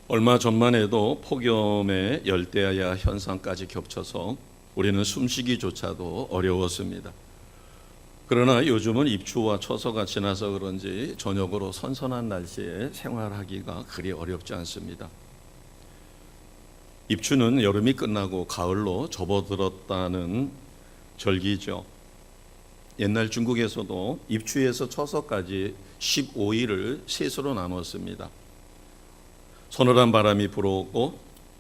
얼마 전만 해도 폭염의 열대야 현상까지 겹쳐서 우리는 숨쉬기조차도 어려웠습니다. 그러나 요즘은 입추와 처서가 지나서 그런지 저녁으로 선선한 날씨에 생활하기가 그리 어렵지 않습니다. 입추는 여름이 끝나고 가을로 접어들었다는 절기죠. 옛날 중국에서도 입추에서 처서까지 15일을 셋으로 나눴습니다. 서늘한 바람이 불어오고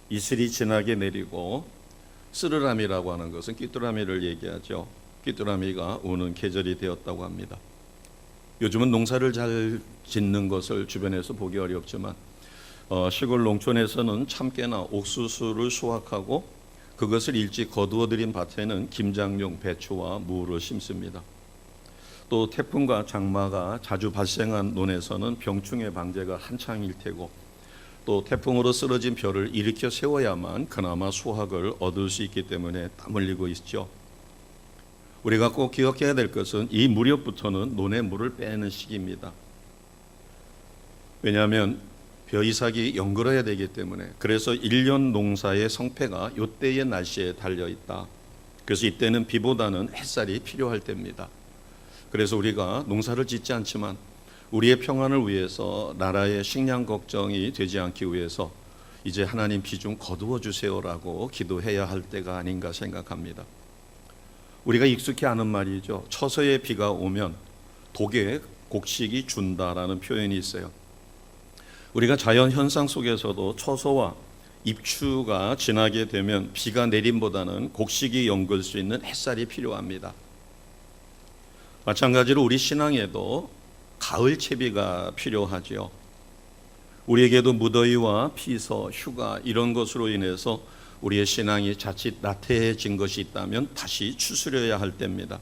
이슬이 진하게 내리고 쓰르라미라고 하는 것은 귀뚜라미를 얘기하죠. 귀뚜라미가 우는 계절이 되었다고 합니다. 요즘은 농사를 잘 짓는 것을 주변에서 보기 어렵지만 시골 농촌에서는 참깨나 옥수수를 수확하고 그것을 일찍 거두어들인 밭에는 김장용 배추와 무를 심습니다. 또 태풍과 장마가 자주 발생한 논에서는 병충해 방제가 한창일 테고 또 태풍으로 쓰러진 벼를 일으켜 세워야만 그나마 수확을 얻을 수 있기 때문에 땀 흘리고 있죠. 우리가 꼭 기억해야 될 것은 이 무렵부터는 논에 물을 빼는 시기입니다. 왜냐하면 벼 이삭이 연글어야 되기 때문에. 그래서 1년 농사의 성패가 이때의 날씨에 달려있다. 그래서 이때는 비보다는 햇살이 필요할 때입니다. 그래서 우리가 농사를 짓지 않지만 우리의 평안을 위해서, 나라의 식량 걱정이 되지 않기 위해서 이제 하나님 비 좀 거두어 주세요라고 기도해야 할 때가 아닌가 생각합니다. 우리가 익숙히 아는 말이죠. 처서의 비가 오면 독에 곡식이 준다라는 표현이 있어요. 우리가 자연 현상 속에서도 처서와 입추가 지나게 되면 비가 내림보다는 곡식이 연글 수 있는 햇살이 필요합니다. 마찬가지로 우리 신앙에도 가을 채비가 필요하지요. 우리에게도 무더위와 피서, 휴가 이런 것으로 인해서 우리의 신앙이 자칫 나태해진 것이 있다면 다시 추스려야 할 때입니다.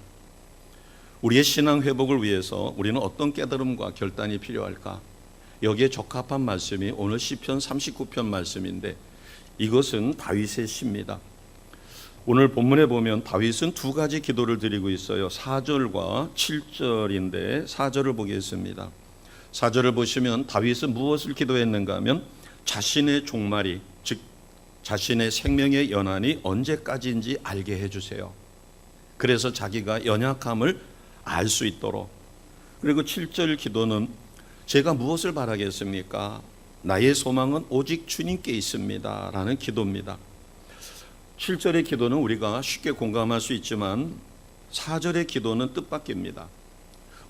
우리의 신앙 회복을 위해서 우리는 어떤 깨달음과 결단이 필요할까? 여기에 적합한 말씀이 오늘 시편 39편 말씀인데 이것은 다윗의 시입니다. 오늘 본문에 보면 다윗은 두 가지 기도를 드리고 있어요. 4절과 7절인데 4절을 보겠습니다. 4절을 보시면 다윗은 무엇을 기도했는가 하면 자신의 종말이, 즉 자신의 생명의 연한이 언제까지인지 알게 해주세요. 그래서 자기가 연약함을 알 수 있도록. 그리고 7절 기도는 제가 무엇을 바라겠습니까? 나의 소망은 오직 주님께 있습니다 라는 기도입니다. 7절의 기도는 우리가 쉽게 공감할 수 있지만 4절의 기도는 뜻밖입니다.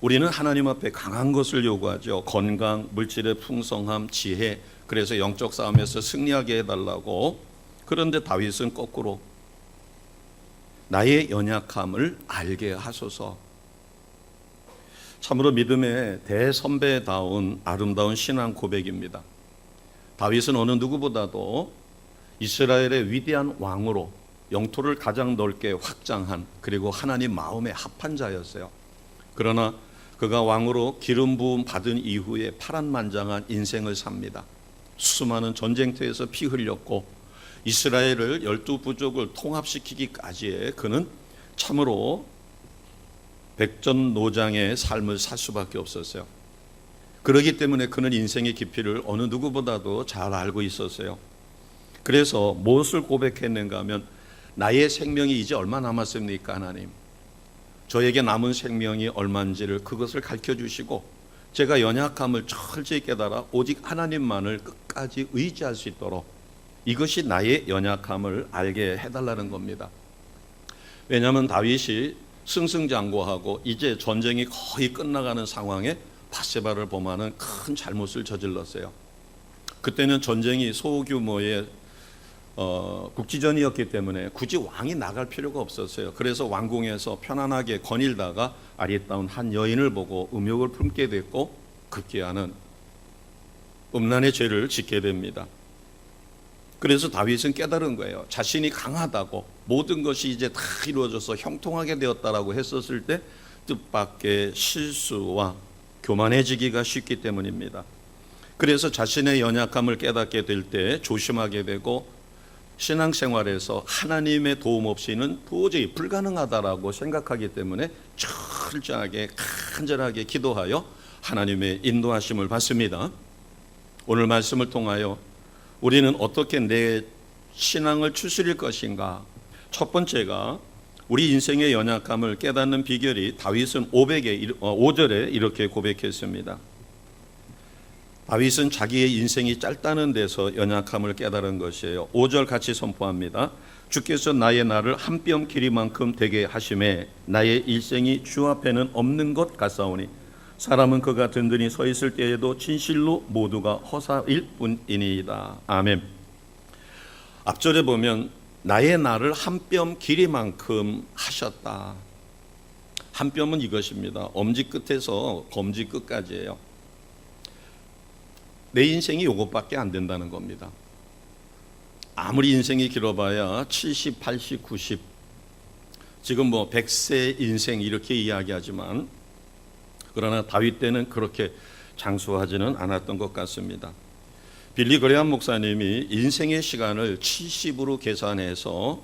우리는 하나님 앞에 강한 것을 요구하죠. 건강, 물질의 풍성함, 지혜, 그래서 영적 싸움에서 승리하게 해달라고. 그런데 다윗은 거꾸로 나의 연약함을 알게 하소서. 참으로 믿음의 대선배다운 아름다운 신앙 고백입니다. 다윗은 어느 누구보다도 이스라엘의 위대한 왕으로 영토를 가장 넓게 확장한, 그리고 하나님 마음에 합한 자였어요. 그러나 그가 왕으로 기름 부음 받은 이후에 파란만장한 인생을 삽니다. 수많은 전쟁터에서 피 흘렸고 이스라엘을 12부족을 통합시키기까지의 그는 참으로 백전노장의 삶을 살 수밖에 없었어요. 그렇기 때문에 그는 인생의 깊이를 어느 누구보다도 잘 알고 있었어요. 그래서 무엇을 고백했는가 하면 나의 생명이 이제 얼마 남았습니까 하나님? 저에게 남은 생명이 얼마인지를 그것을 가르쳐 주시고 제가 연약함을 철저히 깨달아 오직 하나님만을 끝까지 의지할 수 있도록, 이것이 나의 연약함을 알게 해달라는 겁니다. 왜냐하면 다윗이 승승장구하고 이제 전쟁이 거의 끝나가는 상황에 밧세바를 범하는 큰 잘못을 저질렀어요. 그때는 전쟁이 소규모의 국지전이었기 때문에 굳이 왕이 나갈 필요가 없었어요. 그래서 왕궁에서 편안하게 거닐다가 아리따운 한 여인을 보고 음욕을 품게 됐고 급기야는 음란의 죄를 짓게 됩니다. 그래서 다윗은 깨달은 거예요. 자신이 강하다고, 모든 것이 이제 다 이루어져서 형통하게 되었다라고 했었을 때 뜻밖의 실수와 교만해지기가 쉽기 때문입니다. 그래서 자신의 연약함을 깨닫게 될 때 조심하게 되고 신앙생활에서 하나님의 도움 없이는 도저히 불가능하다라고 생각하기 때문에 철저하게 간절하게 기도하여 하나님의 인도하심을 받습니다. 오늘 말씀을 통하여 우리는 어떻게 내 신앙을 추스릴 것인가? 첫 번째가 우리 인생의 연약함을 깨닫는 비결이 다윗은 5절에 이렇게 고백했습니다. 다윗은 자기의 인생이 짧다는 데서 연약함을 깨달은 것이에요. 5절 같이 선포합니다. 주께서 나의 날을 한 뼘 길이만큼 되게 하심에 나의 일생이 주 앞에는 없는 것 같사오니 사람은 그가 든든히 서 있을 때에도 진실로 모두가 허사일 뿐이니이다. 아멘. 앞절에 보면 나의 날을 한 뼘 길이만큼 하셨다. 한 뼘은 이것입니다. 엄지 끝에서 검지 끝까지예요. 내 인생이 이것밖에 안 된다는 겁니다. 아무리 인생이 길어봐야 70, 80, 90 지금 100세 인생 이렇게 이야기하지만 그러나 다윗 때는 그렇게 장수하지는 않았던 것 같습니다. 빌리 그레함 목사님이 인생의 시간을 70으로 계산해서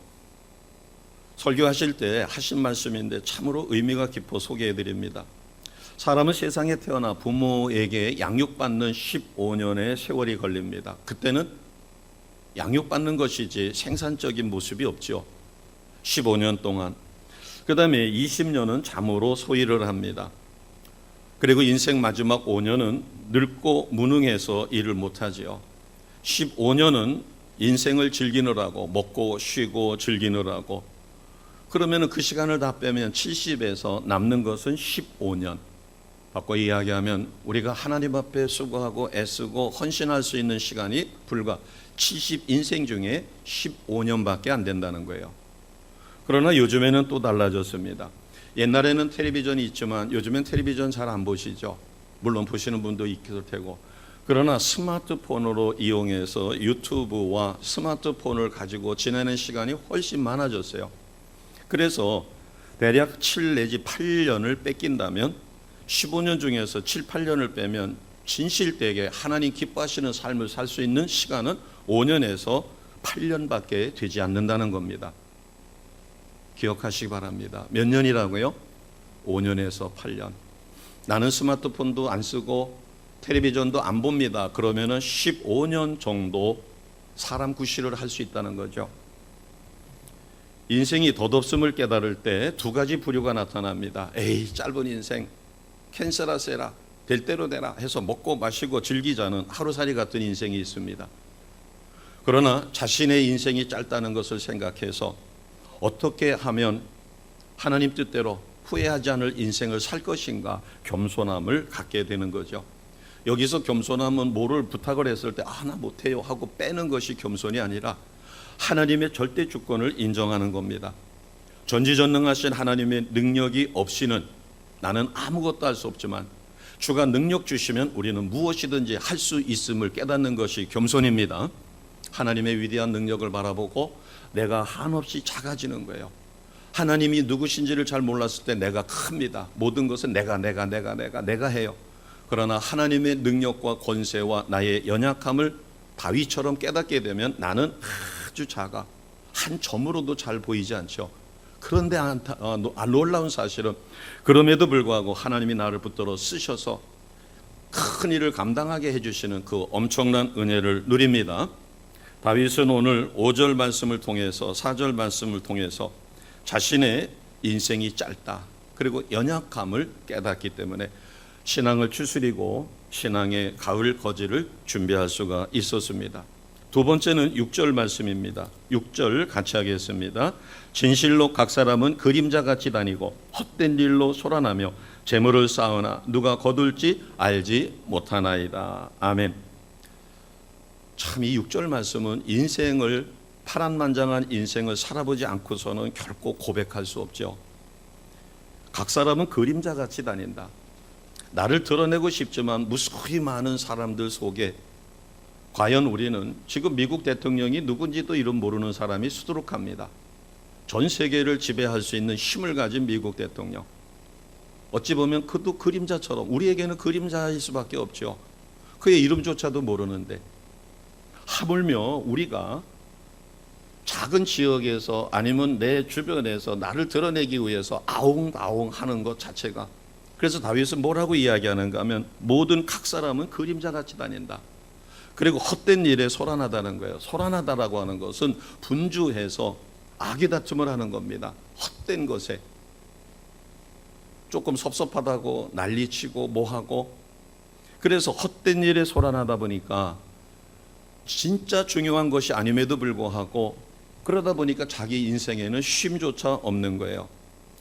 설교하실 때 하신 말씀인데 참으로 의미가 깊어 소개해드립니다. 사람은 세상에 태어나 부모에게 양육받는 15년의 세월이 걸립니다. 그때는 양육받는 것이지 생산적인 모습이 없죠. 15년 동안. 그 다음에 20년은 잠으로 소일을 합니다. 그리고 인생 마지막 5년은 늙고 무능해서 일을 못하지요. 15년은 인생을 즐기느라고 먹고 쉬고 즐기느라고. 그러면 그 시간을 다 빼면 70에서 남는 것은 15년. 바꿔 이야기하면 우리가 하나님 앞에 수고하고 애쓰고 헌신할 수 있는 시간이 불과 70 인생 중에 15년밖에 안 된다는 거예요. 그러나 요즘에는 또 달라졌습니다. 옛날에는 텔레비전이 있지만 요즘엔 텔레비전 잘 안 보시죠. 물론 보시는 분도 있을 테고. 그러나 스마트폰으로 이용해서 유튜브와 스마트폰을 가지고 지내는 시간이 훨씬 많아졌어요. 그래서 대략 7 내지 8년을 뺏긴다면 15년 중에서 7, 8년을 빼면 진실되게 하나님 기뻐하시는 삶을 살 수 있는 시간은 5년에서 8년밖에 되지 않는다는 겁니다. 기억하시기 바랍니다. 몇 년이라고요? 5년에서 8년. 나는 스마트폰도 안 쓰고 텔레비전도 안 봅니다. 그러면은 15년 정도 사람 구실을 할 수 있다는 거죠. 인생이 덧없음을 깨달을 때 두 가지 부류가 나타납니다. 에이, 짧은 인생 캔슬하세라, 될 대로 되라 해서 먹고 마시고 즐기자는 하루살이 같은 인생이 있습니다. 그러나 자신의 인생이 짧다는 것을 생각해서 어떻게 하면 하나님 뜻대로 후회하지 않을 인생을 살 것인가 겸손함을 갖게 되는 거죠. 여기서 겸손함은 뭐를 부탁을 했을 때 나 못해요 하고 빼는 것이 겸손이 아니라 하나님의 절대 주권을 인정하는 겁니다. 전지전능하신 하나님의 능력이 없이는 나는 아무것도 할 수 없지만 주가 능력 주시면 우리는 무엇이든지 할 수 있음을 깨닫는 것이 겸손입니다. 하나님의 위대한 능력을 바라보고 내가 한없이 작아지는 거예요. 하나님이 누구신지를 잘 몰랐을 때 내가 큽니다. 모든 것은 내가 해요. 그러나 하나님의 능력과 권세와 나의 연약함을 다윗처럼 깨닫게 되면 나는 아주 작아. 한 점으로도 잘 보이지 않죠. 그런데 놀라운 사실은 그럼에도 불구하고 하나님이 나를 붙들어 쓰셔서 큰 일을 감당하게 해주시는 그 엄청난 은혜를 누립니다. 다윗은 오늘 5절 말씀을 통해서 4절 말씀을 통해서 자신의 인생이 짧다 그리고 연약함을 깨닫기 때문에 신앙을 추스리고 신앙의 가을 거지를 준비할 수가 있었습니다. 두 번째는 6절 말씀입니다. 6절 같이 하겠습니다. 진실로 각 사람은 그림자같이 다니고 헛된 일로 소란하며 재물을 쌓으나 누가 거둘지 알지 못하나이다. 아멘. 참 이 6절 말씀은 인생을 파란만장한 인생을 살아보지 않고서는 결코 고백할 수 없죠. 각 사람은 그림자같이 다닌다. 나를 드러내고 싶지만 무수히 많은 사람들 속에 과연 우리는 지금 미국 대통령이 누군지도 이름 모르는 사람이 수두룩합니다. 전 세계를 지배할 수 있는 힘을 가진 미국 대통령. 어찌 보면 그도 그림자처럼 우리에게는 그림자일 수밖에 없죠. 그의 이름조차도 모르는데 하물며 우리가 작은 지역에서 아니면 내 주변에서 나를 드러내기 위해서 아웅아웅 하는 것 자체가 그래서 다윗은 뭐라고 이야기하는가 하면 모든 각 사람은 그림자같이 다닌다. 그리고 헛된 일에 소란하다는 거예요. 소란하다라고 하는 것은 분주해서 악의다툼을 하는 겁니다. 헛된 것에 조금 섭섭하다고 난리치고 뭐하고, 그래서 헛된 일에 소란하다 보니까 진짜 중요한 것이 아님에도 불구하고 그러다 보니까 자기 인생에는 쉼조차 없는 거예요.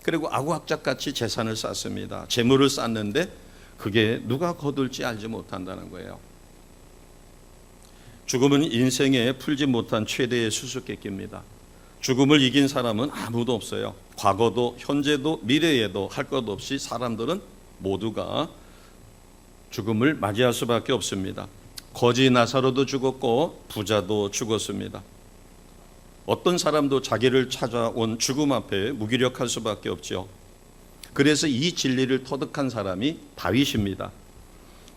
그리고 아구악작같이 재산을 쌓습니다. 재물을 쌓는데 그게 누가 거둘지 알지 못한다는 거예요. 죽음은 인생에 풀지 못한 최대의 수수께끼입니다. 죽음을 이긴 사람은 아무도 없어요. 과거도 현재도 미래에도 할 것 없이 사람들은 모두가 죽음을 맞이할 수밖에 없습니다. 거지 나사로도 죽었고 부자도 죽었습니다. 어떤 사람도 자기를 찾아온 죽음 앞에 무기력할 수밖에 없죠. 그래서 이 진리를 터득한 사람이 다윗입니다.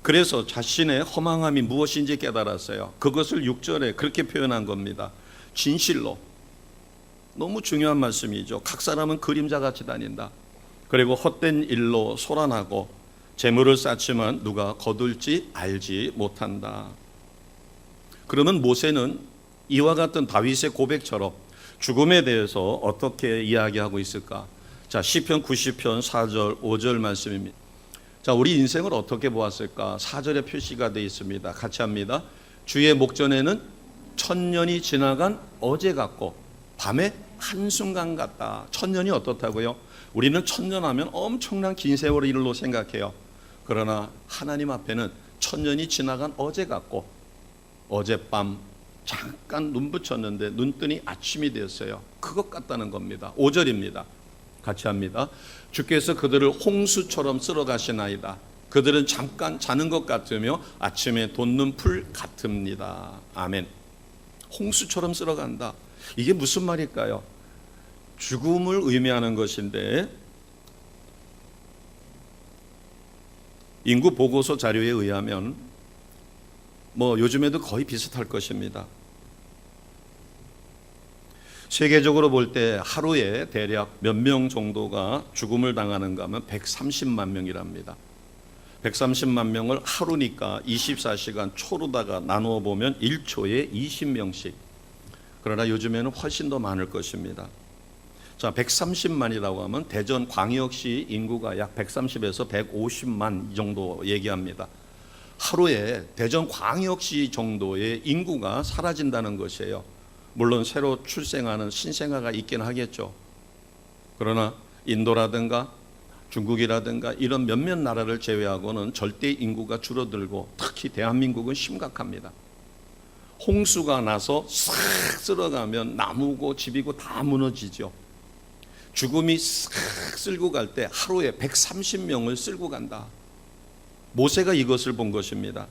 그래서 자신의 허망함이 무엇인지 깨달았어요. 그것을 6절에 그렇게 표현한 겁니다. 진실로. 너무 중요한 말씀이죠. 각 사람은 그림자같이 다닌다. 그리고 헛된 일로 소란하고 재물을 쌓지만 누가 거둘지 알지 못한다. 그러면 모세는 이와 같은 다윗의 고백처럼 죽음에 대해서 어떻게 이야기하고 있을까? 자, 시편 90편 4절 5절 말씀입니다. 자, 우리 인생을 어떻게 보았을까? 4절에 표시가 되어 있습니다. 같이 합니다. 주의 목전에는 천년이 지나간 어제 같고 밤에 한순간 같다. 천년이 어떻다고요? 우리는 천년 하면 엄청난 긴 세월일로 생각해요. 그러나 하나님 앞에는 천년이 지나간 어제 같고 어젯밤 잠깐 눈 붙였는데 눈 뜨니 아침이 되었어요. 그것 같다는 겁니다. 5절입니다. 같이 합니다. 주께서 그들을 홍수처럼 쓸어 가시나이다. 그들은 잠깐 자는 것 같으며 아침에 돋는 풀 같습니다. 아멘. 홍수처럼 쓸어 간다. 이게 무슨 말일까요? 죽음을 의미하는 것인데 인구 보고서 자료에 의하면 요즘에도 거의 비슷할 것입니다. 세계적으로 볼 때 하루에 대략 몇 명 정도가 죽음을 당하는가 하면 130만 명이랍니다. 130만 명을 하루니까 24시간 초로다가 나누어 보면 1초에 20명씩. 그러나 요즘에는 훨씬 더 많을 것입니다. 자, 130만이라고 하면 대전 광역시 인구가 약 130에서 150만 정도 얘기합니다. 하루에 대전 광역시 정도의 인구가 사라진다는 것이에요. 물론 새로 출생하는 신생아가 있긴 하겠죠. 그러나 인도라든가 중국이라든가 이런 몇몇 나라를 제외하고는 절대 인구가 줄어들고 특히 대한민국은 심각합니다. 홍수가 나서 싹 쓸어가면 나무고 집이고 다 무너지죠. 죽음이 싹 쓸고 갈 때 하루에 130명을 쓸고 간다. 모세가 이것을 본 것입니다.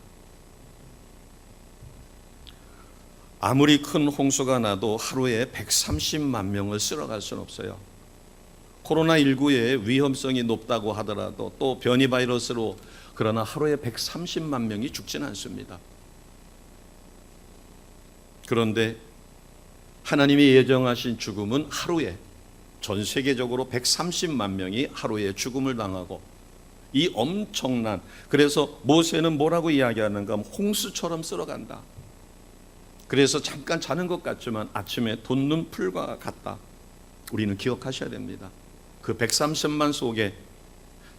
아무리 큰 홍수가 나도 하루에 130만 명을 쓸어갈 수는 없어요. 코로나19의 위험성이 높다고 하더라도 또 변이 바이러스로 그러나 하루에 130만 명이 죽지는 않습니다. 그런데 하나님이 예정하신 죽음은 하루에 전 세계적으로 130만 명이 하루에 죽음을 당하고 이 엄청난, 그래서 모세는 뭐라고 이야기하는가 하면 홍수처럼 쓸어간다. 그래서 잠깐 자는 것 같지만 아침에 돋는 풀과 같다. 우리는 기억하셔야 됩니다. 그 130만 속에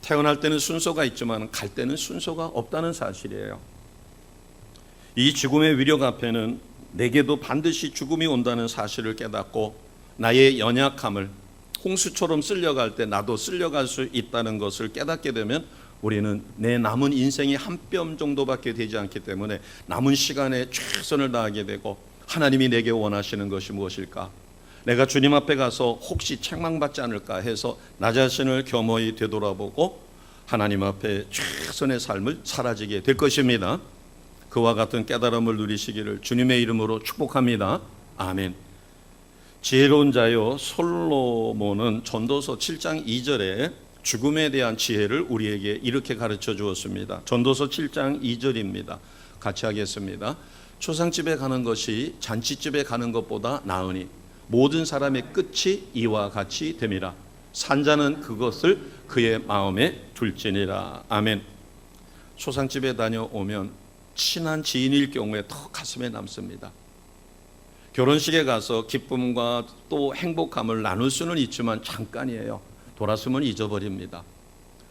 태어날 때는 순서가 있지만 갈 때는 순서가 없다는 사실이에요. 이 죽음의 위력 앞에는 내게도 반드시 죽음이 온다는 사실을 깨닫고 나의 연약함을 홍수처럼 쓸려갈 때 나도 쓸려갈 수 있다는 것을 깨닫게 되면 우리는 내 남은 인생이 한 뼘 정도밖에 되지 않기 때문에 남은 시간에 최선을 다하게 되고 하나님이 내게 원하시는 것이 무엇일까? 내가 주님 앞에 가서 혹시 책망받지 않을까 해서 나 자신을 겸허히 되돌아보고 하나님 앞에 최선의 삶을 살아지게 될 것입니다. 그와 같은 깨달음을 누리시기를 주님의 이름으로 축복합니다. 아멘. 지혜로운 자요 솔로몬은 전도서 7장 2절에 죽음에 대한 지혜를 우리에게 이렇게 가르쳐 주었습니다. 전도서 7장 2절입니다. 같이 하겠습니다. 초상집에 가는 것이 잔치집에 가는 것보다 나으니 모든 사람의 끝이 이와 같이 됨이라. 산자는 그것을 그의 마음에 둘지니라. 아멘. 초상집에 다녀오면 친한 지인일 경우에 더 가슴에 남습니다. 결혼식에 가서 기쁨과 또 행복함을 나눌 수는 있지만 잠깐이에요. 돌아서면 잊어버립니다.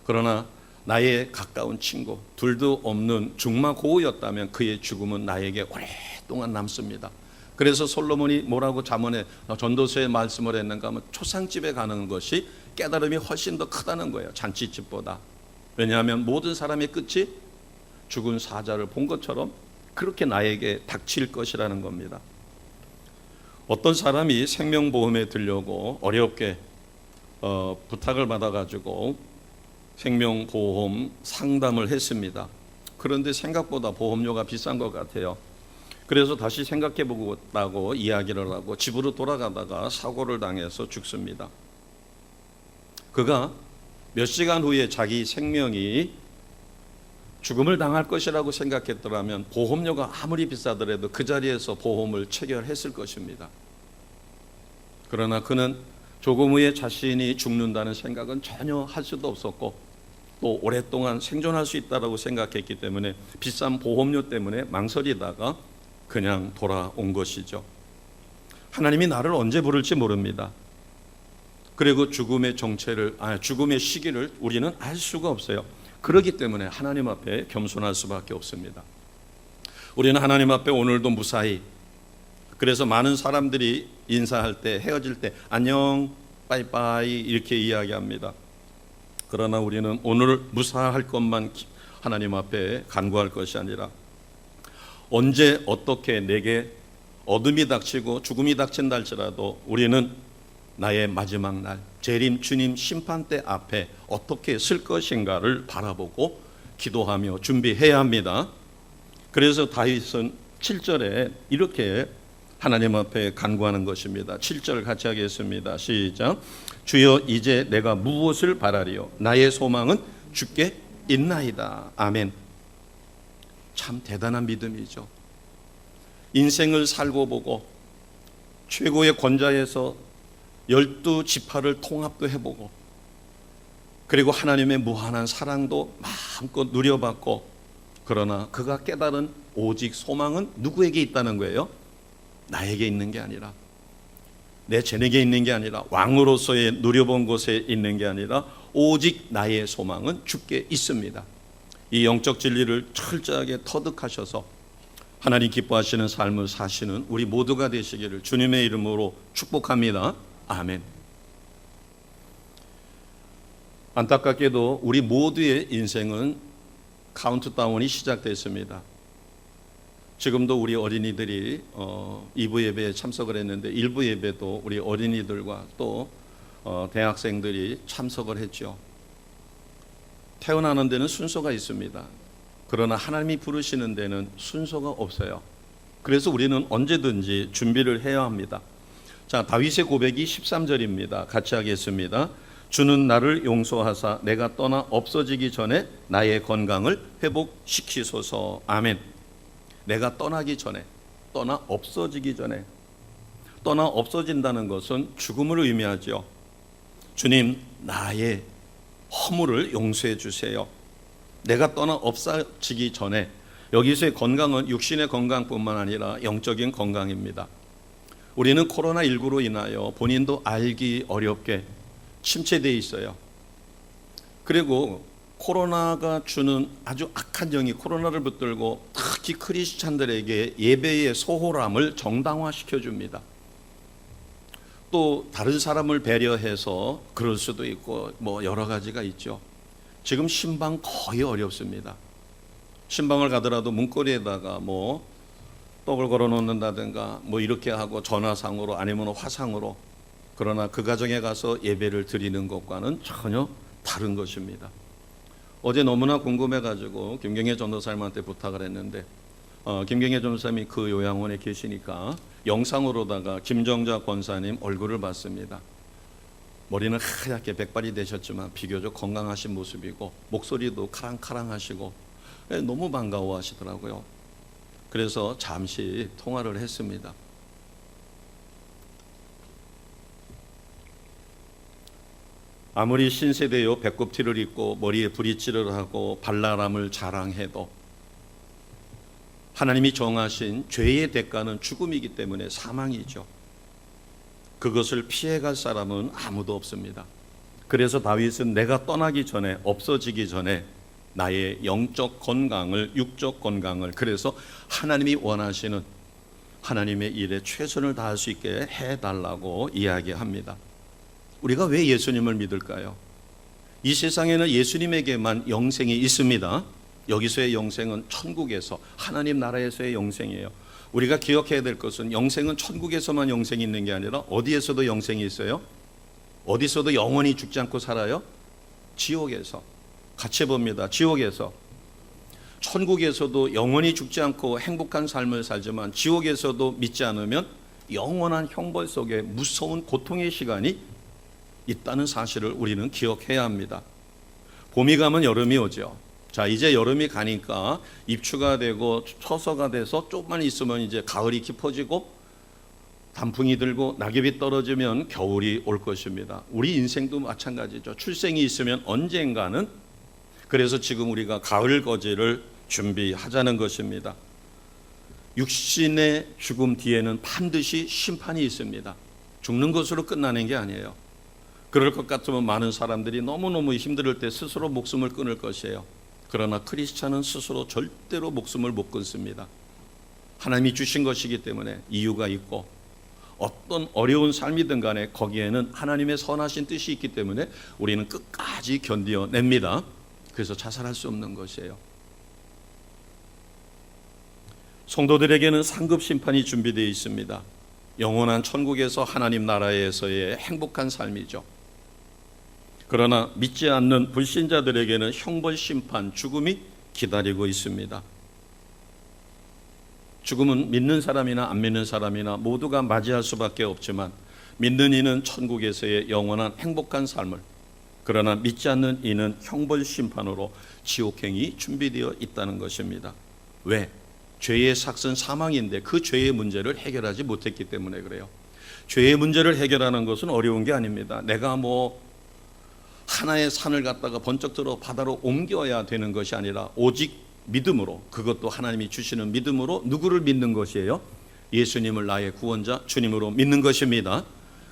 그러나 나의 가까운 친구, 둘도 없는 중마고우였다면 그의 죽음은 나에게 오랫동안 남습니다. 그래서 솔로몬이 뭐라고 잠언에 전도서에 말씀을 했는가 하면 초상집에 가는 것이 깨달음이 훨씬 더 크다는 거예요. 잔치집보다. 왜냐하면 모든 사람의 끝이 죽은 사자를 본 것처럼 그렇게 나에게 닥칠 것이라는 겁니다. 어떤 사람이 생명보험에 들려고 어렵게 부탁을 받아가지고 생명보험 상담을 했습니다. 그런데 생각보다 보험료가 비싼 것 같아요. 그래서 다시 생각해보겠다고 이야기를 하고 집으로 돌아가다가 사고를 당해서 죽습니다. 그가 몇 시간 후에 자기 생명이 죽음을 당할 것이라고 생각했더라면 보험료가 아무리 비싸더라도 그 자리에서 보험을 체결했을 것입니다. 그러나 그는 조금 후에 자신이 죽는다는 생각은 전혀 할 수도 없었고 또 오랫동안 생존할 수 있다고 생각했기 때문에 비싼 보험료 때문에 망설이다가 그냥 돌아온 것이죠. 하나님이 나를 언제 부를지 모릅니다. 그리고 죽음의 시기를 우리는 알 수가 없어요. 그렇기 때문에 하나님 앞에 겸손할 수밖에 없습니다. 우리는 하나님 앞에 오늘도 무사히, 그래서 많은 사람들이 인사할 때, 헤어질 때 안녕, 빠이빠이 이렇게 이야기합니다. 그러나 우리는 오늘 무사할 것만 하나님 앞에 간구할 것이 아니라 언제 어떻게 내게 어둠이 닥치고 죽음이 닥친다 할지라도 우리는 나의 마지막 날 재림 주님 심판대 앞에 어떻게 쓸 것인가를 바라보고 기도하며 준비해야 합니다. 그래서 다윗은 7절에 이렇게 하나님 앞에 간구하는 것입니다. 7절 같이 하겠습니다. 시작. 주여 이제 내가 무엇을 바라리요? 나의 소망은 주께 있나이다. 아멘. 참 대단한 믿음이죠. 인생을 살고 보고 최고의 권자에서 12지파를 통합도 해보고 그리고 하나님의 무한한 사랑도 마음껏 누려봤고 그러나 그가 깨달은 오직 소망은 누구에게 있다는 거예요? 나에게 있는 게 아니라 내 재능에 있는 게 아니라 왕으로서의 누려본 곳에 있는 게 아니라 오직 나의 소망은 주께 있습니다. 이 영적 진리를 철저하게 터득하셔서 하나님 기뻐하시는 삶을 사시는 우리 모두가 되시기를 주님의 이름으로 축복합니다. 아멘. 안타깝게도 우리 모두의 인생은 카운트다운이 시작됐습니다. 지금도 우리 어린이들이 2부 예배에 참석을 했는데 1부 예배도 우리 어린이들과 또 대학생들이 참석을 했죠. 태어나는 데는 순서가 있습니다. 그러나 하나님이 부르시는 데는 순서가 없어요. 그래서 우리는 언제든지 준비를 해야 합니다. 자, 다윗의 고백이 13절입니다. 같이 하겠습니다. 주는 나를 용서하사 내가 떠나 없어지기 전에 나의 건강을 회복시키소서. 아멘. 내가 떠나기 전에, 떠나 없어지기 전에. 떠나 없어진다는 것은 죽음을 의미하죠. 주님, 나의 허물을 용서해 주세요. 내가 떠나 없어지기 전에. 여기서의 건강은 육신의 건강뿐만 아니라 영적인 건강입니다. 우리는 코로나19로 인하여 본인도 알기 어렵게 침체되어 있어요. 그리고 코로나가 주는 아주 악한 영이 코로나를 붙들고 특히 크리스찬들에게 예배의 소홀함을 정당화시켜 줍니다. 또 다른 사람을 배려해서 그럴 수도 있고 뭐 여러 가지가 있죠. 지금 신방 거의 어렵습니다. 신방을 가더라도 문고리에다가 뭐 떡을 걸어 놓는다든가 뭐 이렇게 하고 전화상으로 아니면 화상으로, 그러나 그 가정에 가서 예배를 드리는 것과는 전혀 다른 것입니다. 어제 너무나 궁금해가지고 김경애 전도사님한테 부탁을 했는데 김경애 전도사님이 그 요양원에 계시니까 영상으로다가 김정자 권사님 얼굴을 봤습니다. 머리는 하얗게 백발이 되셨지만 비교적 건강하신 모습이고 목소리도 카랑카랑하시고 너무 반가워하시더라고요. 그래서 잠시 통화를 했습니다. 아무리 신세대요 배꼽티를 입고 머리에 브릿지를 하고 발랄함을 자랑해도 하나님이 정하신 죄의 대가는 죽음이기 때문에 사망이죠. 그것을 피해갈 사람은 아무도 없습니다. 그래서 다윗은 내가 떠나기 전에, 없어지기 전에 나의 영적 건강을, 육적 건강을, 그래서 하나님이 원하시는 하나님의 일에 최선을 다할 수 있게 해달라고 이야기합니다. 우리가 왜 예수님을 믿을까요? 이 세상에는 예수님에게만 영생이 있습니다. 여기서의 영생은 천국에서, 하나님 나라에서의 영생이에요. 우리가 기억해야 될 것은 영생은 천국에서만 영생이 있는 게 아니라 어디에서도 영생이 있어요? 어디서도 영원히 죽지 않고 살아요? 지옥에서. 같이 봅니다. 지옥에서. 천국에서도 영원히 죽지 않고 행복한 삶을 살지만 지옥에서도 믿지 않으면 영원한 형벌 속에 무서운 고통의 시간이 있다는 사실을 우리는 기억해야 합니다. 봄이 가면 여름이 오죠. 자, 이제 여름이 가니까 입추가 되고 처서가 돼서 조금만 있으면 이제 가을이 깊어지고 단풍이 들고 낙엽이 떨어지면 겨울이 올 것입니다. 우리 인생도 마찬가지죠. 출생이 있으면 언젠가는, 그래서 지금 우리가 가을 거지를 준비하자는 것입니다. 육신의 죽음 뒤에는 반드시 심판이 있습니다. 죽는 것으로 끝나는 게 아니에요. 그럴 것 같으면 많은 사람들이 너무너무 힘들 때 스스로 목숨을 끊을 것이에요. 그러나 크리스찬은 스스로 절대로 목숨을 못 끊습니다. 하나님이 주신 것이기 때문에 이유가 있고, 어떤 어려운 삶이든 간에 거기에는 하나님의 선하신 뜻이 있기 때문에 우리는 끝까지 견뎌냅니다. 그래서 자살할 수 없는 것이에요. 성도들에게는 상급 심판이 준비되어 있습니다. 영원한 천국에서 하나님 나라에서의 행복한 삶이죠. 그러나 믿지 않는 불신자들에게는 형벌 심판, 죽음이 기다리고 있습니다. 죽음은 믿는 사람이나 안 믿는 사람이나 모두가 맞이할 수밖에 없지만, 믿는 이는 천국에서의 영원한 행복한 삶을, 그러나 믿지 않는 이는 형벌 심판으로 지옥행이 준비되어 있다는 것입니다. 왜? 죄의 삭은 사망인데 그 죄의 문제를 해결하지 못했기 때문에 그래요. 죄의 문제를 해결하는 것은 어려운 게 아닙니다. 내가 하나의 산을 갖다가 번쩍 들어 바다로 옮겨야 되는 것이 아니라 오직 믿음으로, 그것도 하나님이 주시는 믿음으로 누구를 믿는 것이에요? 예수님을 나의 구원자, 주님으로 믿는 것입니다.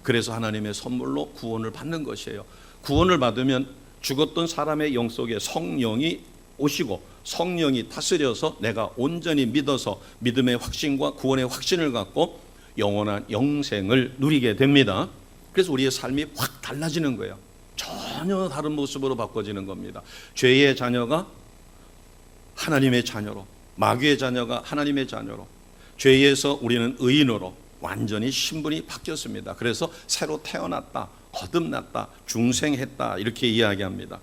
그래서 하나님의 선물로 구원을 받는 것이에요. 구원을 받으면 죽었던 사람의 영 속에 성령이 오시고 성령이 다스려서 내가 온전히 믿어서 믿음의 확신과 구원의 확신을 갖고 영원한 영생을 누리게 됩니다. 그래서 우리의 삶이 확 달라지는 거예요. 전혀 다른 모습으로 바꿔지는 겁니다. 죄의 자녀가 하나님의 자녀로, 마귀의 자녀가 하나님의 자녀로, 죄에서 우리는 의인으로 완전히 신분이 바뀌었습니다. 그래서 새로 태어났다, 거듭났다, 중생했다, 이렇게 이야기합니다.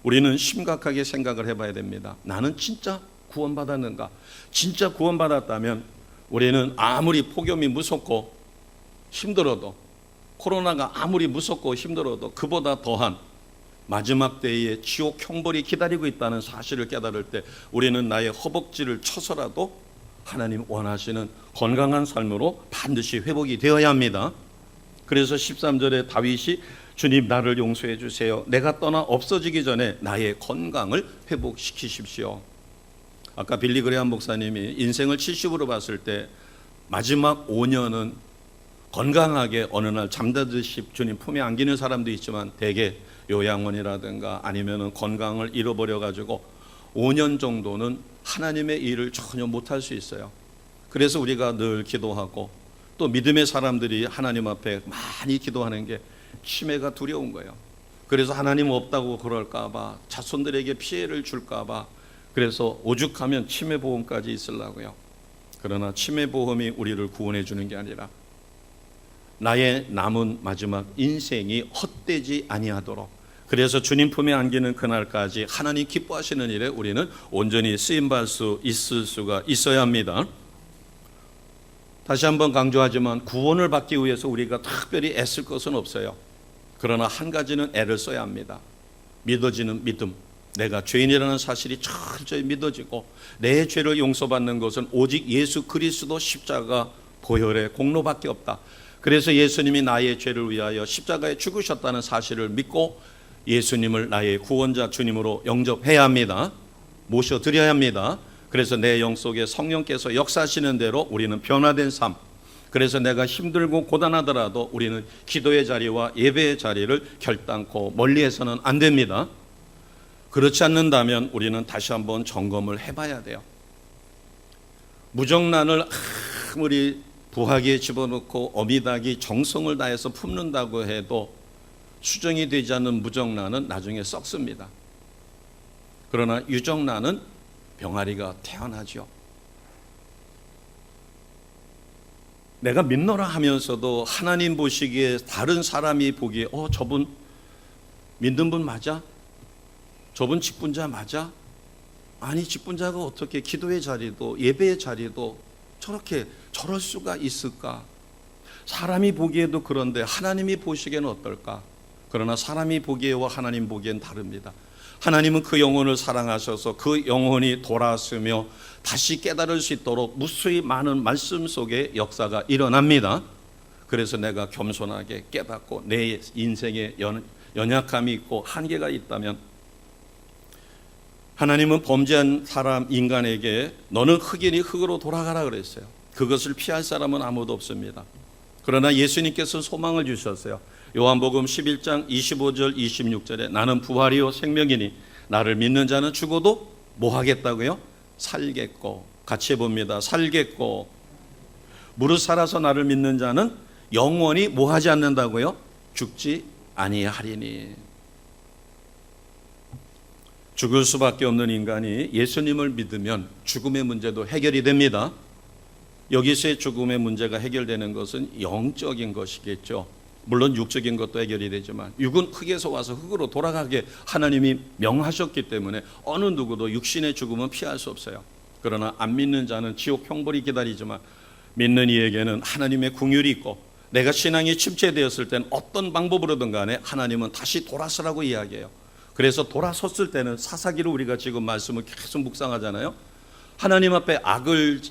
우리는 심각하게 생각을 해봐야 됩니다. 나는 진짜 구원받았는가? 진짜 구원받았다면 우리는 아무리 폭염이 무섭고 힘들어도, 코로나가 아무리 무섭고 힘들어도 그보다 더한 마지막 때에 지옥 형벌이 기다리고 있다는 사실을 깨달을 때 우리는 나의 허벅지를 쳐서라도 하나님 원하시는 건강한 삶으로 반드시 회복이 되어야 합니다. 그래서 13절에 다윗이 주님 나를 용서해 주세요. 내가 떠나 없어지기 전에 나의 건강을 회복시키십시오. 아까 빌리 그레함 목사님이 인생을 70으로 봤을 때 마지막 5년은 건강하게 어느 날 잠자듯이 주님 품에 안기는 사람도 있지만 대개 요양원이라든가 아니면은 건강을 잃어버려 가지고 5년 정도는 하나님의 일을 전혀 못할 수 있어요. 그래서 우리가 늘 기도하고 또 믿음의 사람들이 하나님 앞에 많이 기도하는 게 치매가 두려운 거예요. 그래서 하나님 없다고 그럴까 봐, 자손들에게 피해를 줄까 봐, 그래서 오죽하면 치매보험까지 있으려고요. 그러나 치매보험이 우리를 구원해 주는 게 아니라 나의 남은 마지막 인생이 헛되지 아니하도록, 그래서 주님 품에 안기는 그날까지 하나님 기뻐하시는 일에 우리는 온전히 쓰임받을 수 있을 수가 있어야 합니다. 다시 한번 강조하지만 구원을 받기 위해서 우리가 특별히 애쓸 것은 없어요. 그러나 한 가지는 애를 써야 합니다. 믿어지는 믿음. 내가 죄인이라는 사실이 철저히 믿어지고 내 죄를 용서받는 것은 오직 예수 그리스도 십자가 보혈의 공로밖에 없다. 그래서 예수님이 나의 죄를 위하여 십자가에 죽으셨다는 사실을 믿고 예수님을 나의 구원자 주님으로 영접해야 합니다. 모셔드려야 합니다. 그래서 내 영 속에 성령께서 역사하시는 대로 우리는 변화된 삶. 그래서 내가 힘들고 고단하더라도 우리는 기도의 자리와 예배의 자리를 결단코 멀리해서는 안 됩니다. 그렇지 않는다면 우리는 다시 한번 점검을 해봐야 돼요. 무정란을 아무리 부화기에 집어넣고 어미닭이 정성을 다해서 품는다고 해도 수정이 되지 않는 무정란은 나중에 썩습니다. 그러나 유정란은 병아리가 태어나죠. 내가 믿노라 하면서도 하나님 보시기에 다른 사람이 보기에 저분 믿는 분 맞아? 저분 직분자 맞아? 아니 직분자가 어떻게 기도의 자리도 예배의 자리도 저럴 수가 있을까? 사람이 보기에도 그런데 하나님이 보시기에는 어떨까? 그러나 사람이 보기에와 하나님 보기엔 다릅니다. 하나님은 그 영혼을 사랑하셔서 그 영혼이 돌아서며 다시 깨달을 수 있도록 무수히 많은 말씀 속에 역사가 일어납니다. 그래서 내가 겸손하게 깨닫고 내 인생에 연약함이 있고 한계가 있다면 하나님은 범죄한 사람 인간에게 너는 흙이니 흙으로 돌아가라 그랬어요. 그것을 피할 사람은 아무도 없습니다. 그러나 예수님께서 소망을 주셨어요. 요한복음 11장 25절 26절에 나는 부활이요 생명이니 나를 믿는 자는 죽어도 뭐 하겠다고요? 살겠고. 같이 해봅니다. 살겠고. 무릇 살아서 나를 믿는 자는 영원히 뭐 하지 않는다고요? 죽지 아니하리니. 죽을 수밖에 없는 인간이 예수님을 믿으면 죽음의 문제도 해결이 됩니다. 여기서의 죽음의 문제가 해결되는 것은 영적인 것이겠죠. 물론 육적인 것도 해결이 되지만 육은 흙에서 와서 흙으로 돌아가게 하나님이 명하셨기 때문에 어느 누구도 육신의 죽음은 피할 수 없어요. 그러나 안 믿는 자는 지옥 형벌이 기다리지만 믿는 이에게는 하나님의 긍휼이 있고 내가 신앙이 침체되었을 땐 어떤 방법으로든 간에 하나님은 다시 돌아서라고 이야기해요. 그래서 돌아섰을 때는 사사기로 우리가 지금 말씀을 계속 묵상하잖아요. 하나님 앞에 악을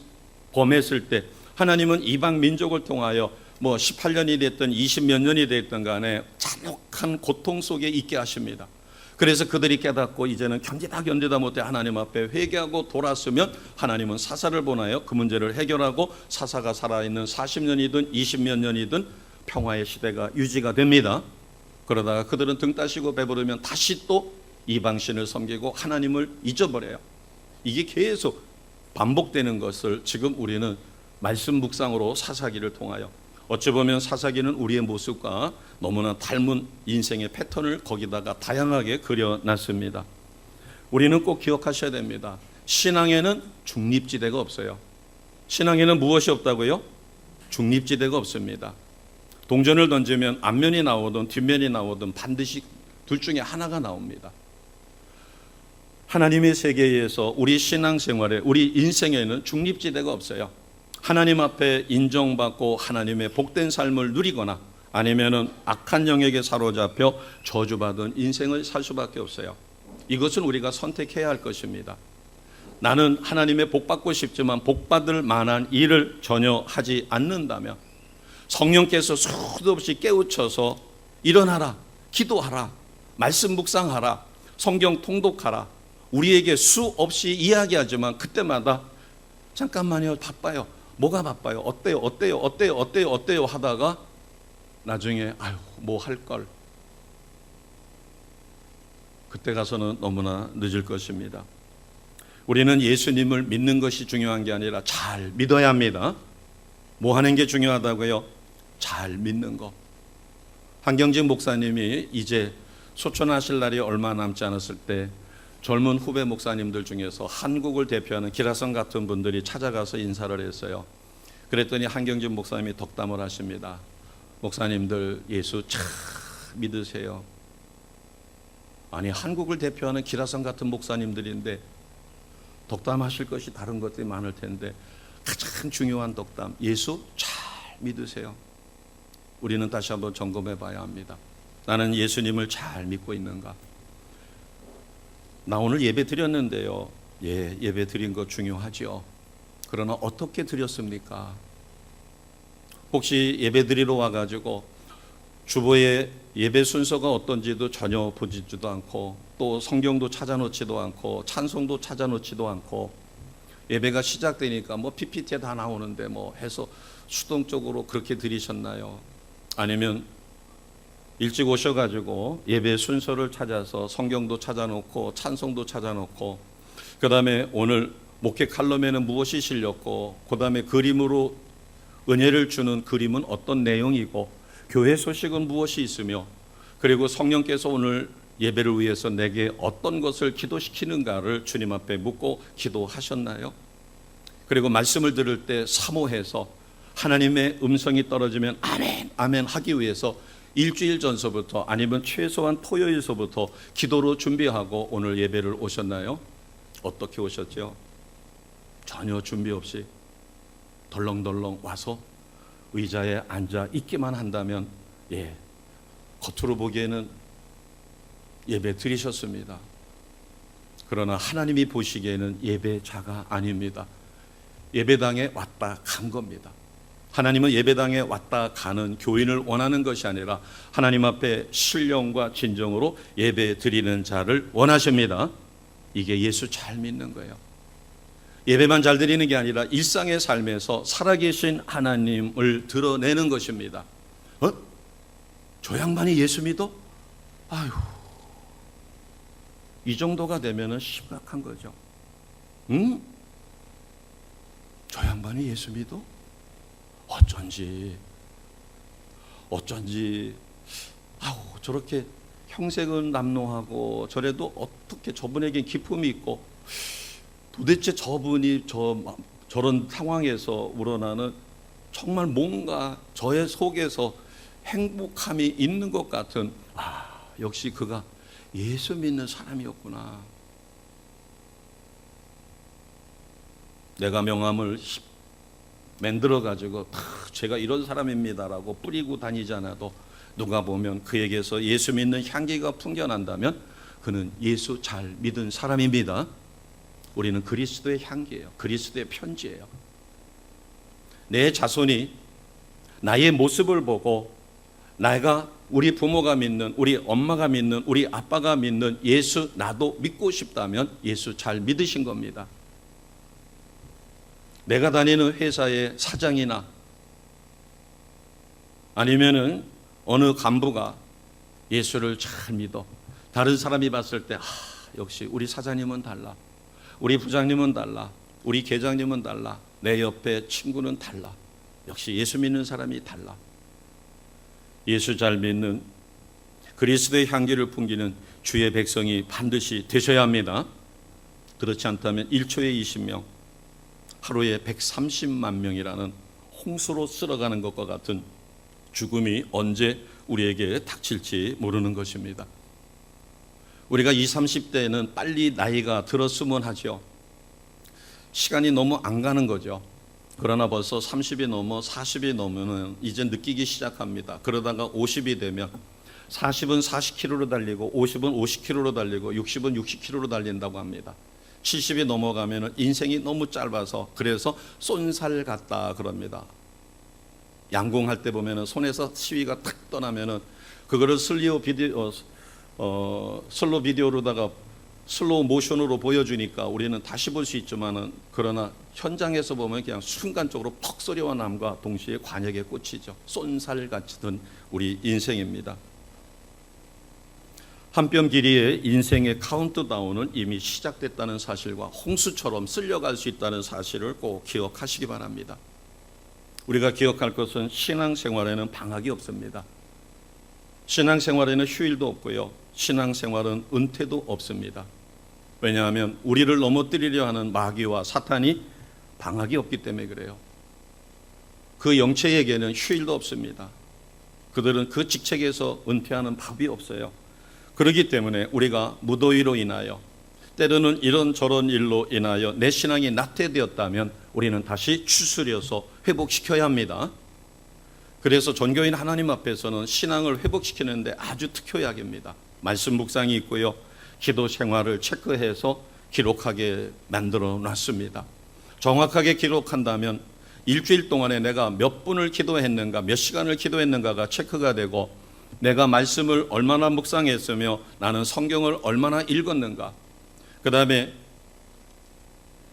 범했을 때 하나님은 이방 민족을 통하여 18년이 됐든 20몇 년이 됐든 간에 잔혹한 고통 속에 있게 하십니다. 그래서 그들이 깨닫고 이제는 견디다 못해 하나님 앞에 회개하고 돌아서면 하나님은 사사를 보내어 그 문제를 해결하고 사사가 살아있는 40년이든 20몇 년이든 평화의 시대가 유지가 됩니다. 그러다가 그들은 등 따시고 배부르면 다시 또 이방신을 섬기고 하나님을 잊어버려요. 이게 계속 반복되는 것을 지금 우리는 말씀 묵상으로 사사기를 통하여 어찌 보면 사사기는 우리의 모습과 너무나 닮은 인생의 패턴을 거기다가 다양하게 그려놨습니다. 우리는 꼭 기억하셔야 됩니다. 신앙에는 중립지대가 없어요. 신앙에는 무엇이 없다고요? 중립지대가 없습니다. 동전을 던지면 앞면이 나오든 뒷면이 나오든 반드시 둘 중에 하나가 나옵니다. 하나님의 세계에서 우리 신앙생활에 우리 인생에는 중립지대가 없어요. 하나님 앞에 인정받고 하나님의 복된 삶을 누리거나 아니면은 악한 영에게 사로잡혀 저주받은 인생을 살 수밖에 없어요. 이것은 우리가 선택해야 할 것입니다. 나는 하나님의 복받고 싶지만 복받을 만한 일을 전혀 하지 않는다면 성령께서 수도 없이 깨우쳐서 일어나라, 기도하라, 말씀 묵상하라, 성경 통독하라, 우리에게 수없이 이야기하지만 그때마다 잠깐만요, 바빠요. 뭐가 바빠요? 어때요? 하다가 나중에 뭐 할걸. 그때 가서는 너무나 늦을 것입니다. 우리는 예수님을 믿는 것이 중요한 게 아니라 잘 믿어야 합니다. 뭐 하는 게 중요하다고요? 잘 믿는 거. 한경진 목사님이 이제 소천하실 날이 얼마 남지 않았을 때 젊은 후배 목사님들 중에서 한국을 대표하는 기라성 같은 분들이 찾아가서 인사를 했어요. 그랬더니 한경진 목사님이 덕담을 하십니다. 목사님들 예수 참 믿으세요. 아니 한국을 대표하는 기라성 같은 목사님들인데 덕담하실 것이 다른 것들이 많을 텐데 가장 중요한 덕담, 예수 잘 믿으세요. 우리는 다시 한번 점검해 봐야 합니다. 나는 예수님을 잘 믿고 있는가? 나 오늘 예배 드렸는데요. 예배 드린 거 중요하죠. 그러나 어떻게 드렸습니까? 혹시 예배 드리러 와가지고 주보의 예배 순서가 어떤지도 전혀 보지도 않고 또 성경도 찾아놓지도 않고 찬송도 찾아놓지도 않고 예배가 시작되니까 뭐 PPT에 다 나오는데 뭐 해서 수동적으로 그렇게 드리셨나요? 아니면 일찍 오셔가지고 예배 순서를 찾아서 성경도 찾아놓고 찬송도 찾아놓고, 그 다음에 오늘 목회 칼럼에는 무엇이 실렸고, 그 다음에 그림으로 은혜를 주는 그림은 어떤 내용이고, 교회 소식은 무엇이 있으며, 그리고 성령께서 오늘 예배를 위해서 내게 어떤 것을 기도시키는가를 주님 앞에 묻고 기도하셨나요? 그리고 말씀을 들을 때 사모해서 하나님의 음성이 떨어지면 아멘, 아멘 하기 위해서 일주일 전서부터 아니면 최소한 토요일서부터 기도로 준비하고 오늘 예배를 오셨나요? 어떻게 오셨죠? 전혀 준비 없이 덜렁덜렁 와서 의자에 앉아 있기만 한다면 겉으로 보기에는 예배 드리셨습니다. 그러나 하나님이 보시기에는 예배자가 아닙니다. 예배당에 왔다 간 겁니다. 하나님은 예배당에 왔다 가는 교인을 원하는 것이 아니라 하나님 앞에 신령과 진정으로 예배 드리는 자를 원하십니다. 이게 예수 잘 믿는 거예요. 예배만 잘 드리는 게 아니라 일상의 삶에서 살아계신 하나님을 드러내는 것입니다. 저 양반이 예수 믿어? 아유, 이 정도가 되면은 심각한 거죠. 저 양반이 예수 믿어? 어쩐지 저렇게 형색은 남노하고 저래도 어떻게 저분에겐 기품이 있고, 도대체 저분이 저런 상황에서 우러나는 정말 뭔가 저의 속에서 행복함이 있는 것 같은, 역시 그가 예수 믿는 사람이었구나. 내가 명함을 만들어 가지고 제가 이런 사람입니다라고 뿌리고 다니지 않아도 누가 보면 그에게서 예수 믿는 향기가 풍겨난다면 그는 예수 잘 믿은 사람입니다. 우리는 그리스도의 향기예요. 그리스도의 편지예요. 내 자손이 나의 모습을 보고 내가 우리 부모가 믿는, 우리 엄마가 믿는, 우리 아빠가 믿는 예수 나도 믿고 싶다면 예수 잘 믿으신 겁니다. 내가 다니는 회사의 사장이나 아니면은 어느 간부가 예수를 잘 믿어. 다른 사람이 봤을 때 역시 우리 사장님은 달라, 우리 부장님은 달라, 우리 계장님은 달라, 내 옆에 친구는 달라. 역시 예수 믿는 사람이 달라. 예수 잘 믿는 그리스도의 향기를 풍기는 주의 백성이 반드시 되셔야 합니다. 그렇지 않다면 1초에 20명, 하루에 130만 명이라는 홍수로 쓸어가는 것과 같은 죽음이 언제 우리에게 닥칠지 모르는 것입니다. 우리가 20, 30대에는 빨리 나이가 들었으면 하죠. 시간이 너무 안 가는 거죠. 그러나 벌써 30이 넘어 40이 넘으면 이제 느끼기 시작합니다. 그러다가 50이 되면 40은 40km로 달리고 50은 50km로 달리고 60은 60km로 달린다고 합니다. 70이 넘어가면 인생이 너무 짧아서 그래서 쏜살 같다 그럽니다. 양궁할 때 보면 손에서 시위가 탁 떠나면 그거를 슬로우 비디오로다가 슬로우 모션으로 보여주니까 우리는 다시 볼 수 있지만은, 그러나 현장에서 보면 그냥 순간적으로 퍽 소리와 남과 동시에 관역에 꽂히죠. 쏜살 같은 우리 인생입니다. 한 뼘 길이의 인생의 카운트다운은 이미 시작됐다는 사실과 홍수처럼 쓸려갈 수 있다는 사실을 꼭 기억하시기 바랍니다. 우리가 기억할 것은 신앙생활에는 방학이 없습니다. 신앙생활에는 휴일도 없고요. 신앙생활은 은퇴도 없습니다. 왜냐하면 우리를 넘어뜨리려 하는 마귀와 사탄이 방학이 없기 때문에 그래요. 그 영체에게는 휴일도 없습니다. 그들은 그 직책에서 은퇴하는 법이 없어요. 그렇기 때문에 우리가 무더위로 인하여, 때로는 이런저런 일로 인하여 내 신앙이 나태되었다면 우리는 다시 추스려서 회복시켜야 합니다. 그래서 전교인 하나님 앞에서는 신앙을 회복시키는데 아주 특효약입니다. 말씀 묵상이 있고요, 기도 생활을 체크해서 기록하게 만들어 놨습니다. 정확하게 기록한다면 일주일 동안에 내가 몇 분을 기도했는가, 몇 시간을 기도했는가가 체크가 되고, 내가 말씀을 얼마나 묵상했으며 나는 성경을 얼마나 읽었는가, 그 다음에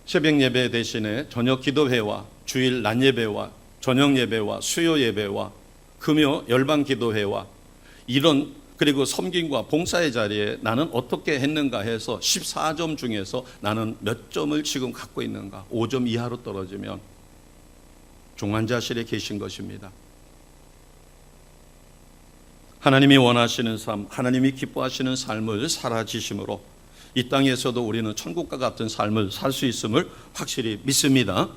새벽 예배 대신에 저녁 기도회와 주일 낮 예배와 저녁 예배와 수요 예배와 금요 열방 기도회와 이런 그리고 섬김과 봉사의 자리에 나는 어떻게 했는가 해서 14점 중에서 나는 몇 점을 지금 갖고 있는가, 5점 이하로 떨어지면 중환자실에 계신 것입니다. 하나님이 원하시는 삶, 하나님이 기뻐하시는 삶을 살아지심으로 이 땅에서도 우리는 천국과 같은 삶을 살 수 있음을 확실히 믿습니다.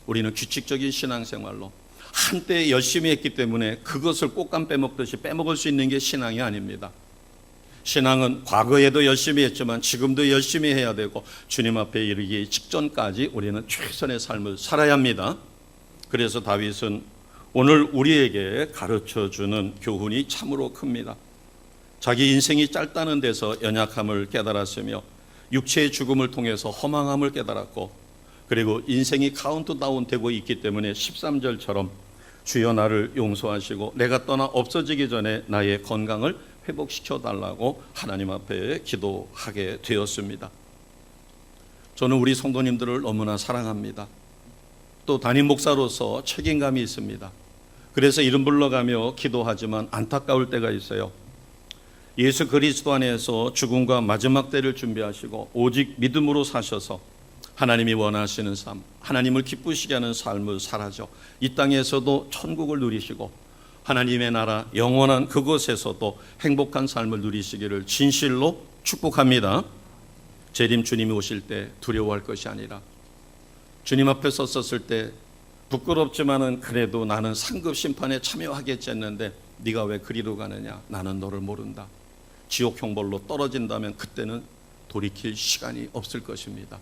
우리는 규칙적인 신앙생활로 한때 열심히 했기 때문에 그것을 꽃감 빼먹듯이 빼먹을 수 있는 게 신앙이 아닙니다. 신앙은 과거에도 열심히 했지만 지금도 열심히 해야 되고 주님 앞에 이르기 직전까지 우리는 최선의 삶을 살아야 합니다. 그래서 다윗은 오늘 우리에게 가르쳐주는 교훈이 참으로 큽니다. 자기 인생이 짧다는 데서 연약함을 깨달았으며 육체의 죽음을 통해서 허망함을 깨달았고, 그리고 인생이 카운트다운 되고 있기 때문에 13절처럼 주여 나를 용서하시고 내가 떠나 없어지기 전에 나의 건강을 회복시켜 달라고 하나님 앞에 기도하게 되었습니다. 저는 우리 성도님들을 너무나 사랑합니다. 또 담임 목사로서 책임감이 있습니다. 그래서 이름 불러가며 기도하지만 안타까울 때가 있어요. 예수 그리스도 안에서 죽음과 마지막 때를 준비하시고 오직 믿음으로 사셔서 하나님이 원하시는 삶, 하나님을 기쁘시게 하는 삶을 살아죠. 이 땅에서도 천국을 누리시고 하나님의 나라 영원한 그곳에서도 행복한 삶을 누리시기를 진실로 축복합니다. 재림 주님이 오실 때 두려워할 것이 아니라 주님 앞에 섰었을 때 부끄럽지만은 그래도 나는 상급 심판에 참여하겠지 했는데 네가 왜 그리로 가느냐, 나는 너를 모른다. 지옥 형벌로 떨어진다면 그때는 돌이킬 시간이 없을 것입니다.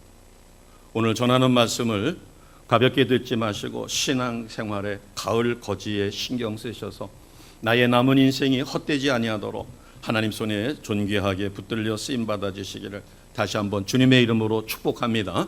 오늘 전하는 말씀을 가볍게 듣지 마시고 신앙생활에 가을 거지에 신경 쓰셔서 나의 남은 인생이 헛되지 아니하도록 하나님 손에 존귀하게 붙들려 쓰임 받아 주시기를 다시 한번 주님의 이름으로 축복합니다.